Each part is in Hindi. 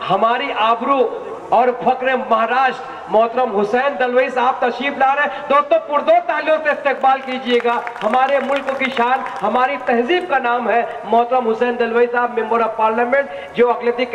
हमारी आबरू और फक्र महाराष्ट्र मोहतरम हुसैन दलवाई साहब तशरीफ ला रहे हैं। दोस्तों पुरजोर तालियों से इस्तकबाल कीजिएगा। हमारे मुल्क की शान, हमारी तहजीब का नाम है मोहतरम हुसैन दलवाई साहब, मेंबर ऑफ पार्लियामेंट, जो अक़लियती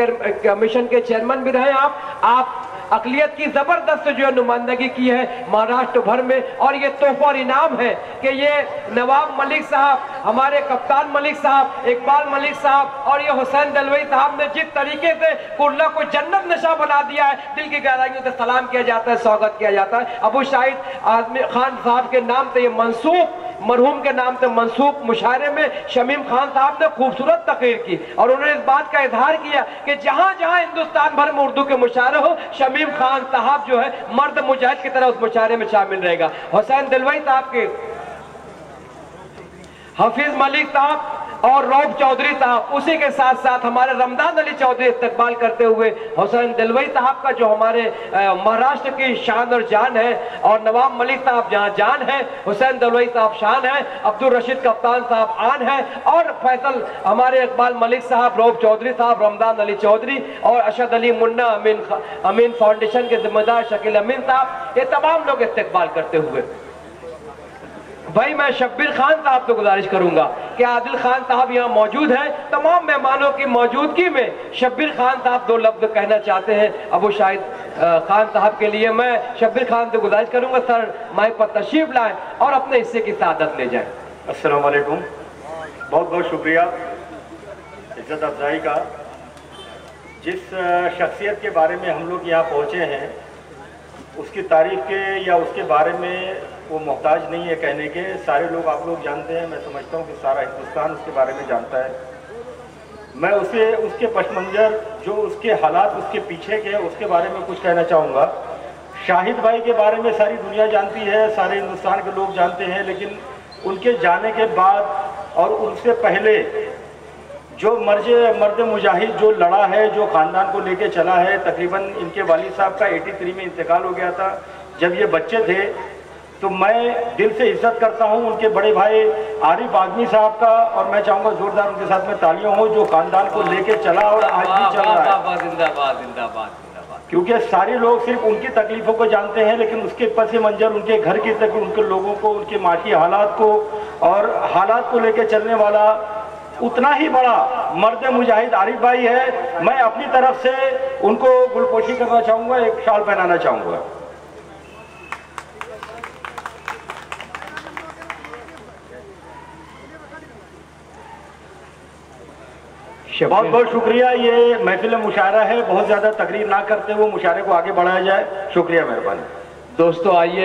कमीशन के चेयरमैन भी रहे। आप अक़लियत की जबरदस्त जो नुमाइंदगी की है महाराष्ट्र भर में, और ये तोहफा और इनाम है कि ये नवाब मलिक साहब, हमारे कप्तान मलिक साहब, इकबाल मलिक साहब और ये हुसैन दलवाई साहब ने जिस तरीके से कुर्ला को जन्नत नशा बना दिया है, दिल की गहराइयों से सलाम किया जाता है, स्वागत किया जाता है। अबू शाहिद आजमी खान साहब के नाम से ये मंसूब, मरहूम के नाम से मंसूब मुशायरे में शमीम खान साहब ने खूबसूरत तकरीर की और उन्होंने इस बात का इजहार किया कि जहां जहां हिंदुस्तान भर में उर्दू के मुशायरे हो, शमीम खान साहब जो है मर्द मुजाहिद की तरह उस मुशायरे में शामिल रहेगा। हुसैन दलवाई साहब के हफीज मलिक साहब और रऊफ चौधरी साहब, उसी के साथ साथ हमारे रमजान अली चौधरी इस्तकबाल करते हुए हुसैन दलवाई साहब का जो हमारे महाराष्ट्र की शान और जान है, और नवाब मलिक साहब जहां जान है, हुसैन दलवाई साहब शान है, अब्दुल रशीद कप्तान साहब आन है, और फैसल हमारे इकबाल मलिक साहब, रऊफ चौधरी साहब, रमजान अली चौधरी और अशद अली मुन्ना अमीन फाउंडेशन के जिम्मेदार शकील अमीन साहब, ये तमाम लोग इस्तकबाल करते हुए भाई मैं शब्बीर खान साहब से गुजारिश करूंगा कि आदिल खान साहब यहाँ मौजूद हैं। तमाम मेहमानों की मौजूदगी में शब्बीर खान साहब दो लफ्ज कहना चाहते हैं अबू शाहिद खान साहब के लिए। मैं शब्बीर खान से गुजारिश करूंगा सर माइक पर तशरीफ लाएं और अपने हिस्से की सादत ले जाएं। अस्सलाम वालेकुम, बहुत बहुत शुक्रिया इज्जत अफजाई का। जिस शख्सियत के बारे में हम लोग यहाँ पहुँचे हैं, उसकी तारीफ के या उसके बारे में वो मोहताज नहीं है कहने के। सारे लोग, आप लोग जानते हैं, मैं समझता हूँ कि सारा हिंदुस्तान उसके बारे में जानता है। मैं उसे, उसके पस मंज़र, जो उसके हालात उसके पीछे के, उसके बारे में कुछ कहना चाहूँगा। शाहिद भाई के बारे में सारी दुनिया जानती है, सारे हिंदुस्तान के लोग जानते हैं, लेकिन उनके जाने के बाद और उनसे पहले जो मर्द मुजाहिद जो लड़ा है, जो ख़ानदान को लेके चला है, तकरीबन इनके वालिद साहब का 83 में इंतकाल हो गया था जब ये बच्चे थे। तो मैं दिल से इज्जत करता हूँ उनके बड़े भाई आरिफ आजमी साहब का, और मैं चाहूँगा जोरदार उनके साथ में तालियां हो, जो ख़ानदान को लेके चला और आज भी चल रहा है। जिंदाबाद जिंदाबाद। क्योंकि सारे लोग सिर्फ उनकी तकलीफ़ों को जानते हैं, लेकिन उसके पस मंजर उनके घर की तक, उनके लोगों को, उनके माशी हालात को और हालात को लेके चलने वाला उतना ही बड़ा मर्द मुजाहिद आरिफ भाई है। मैं अपनी तरफ से उनको गुलपोशी करना चाहूँगा, एक शाल पहनाना चाहूँगा। बहुत बहुत शुक्रिया। ये महफिल मुशायरा है, बहुत ज़्यादा तकरीर ना करते हुए मुशायरे को आगे बढ़ाया जाए। शुक्रिया, मेहरबानी। दोस्तों आइए